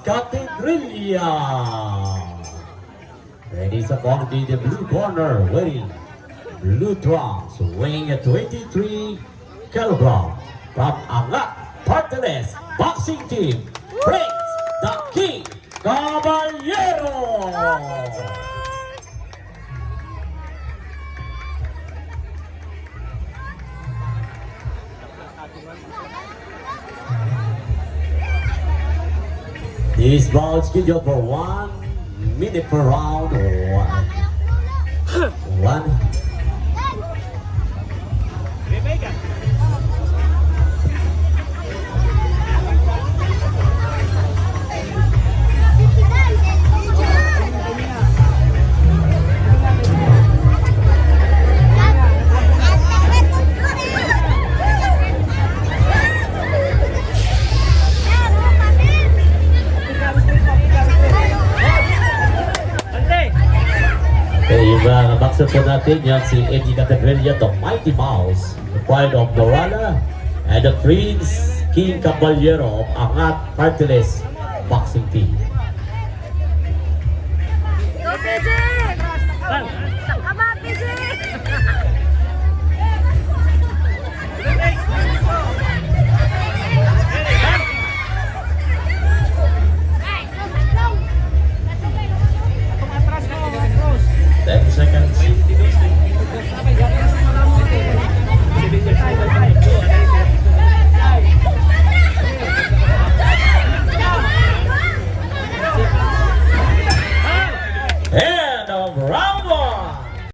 Categoria. Ready sa body the blue corner wearing blue trunks weighing at 23 kilograms from Angat Parteles Boxing Team brings the King Caballero. This bout scheduled for 1 minute per round. One. Yung mga boxer po natin, yan si Eddie Categoria, the Mighty Mouse, the pride of Norala, and the Prince King Caballero of Angat Parteles Boxing Team. Go, PJ!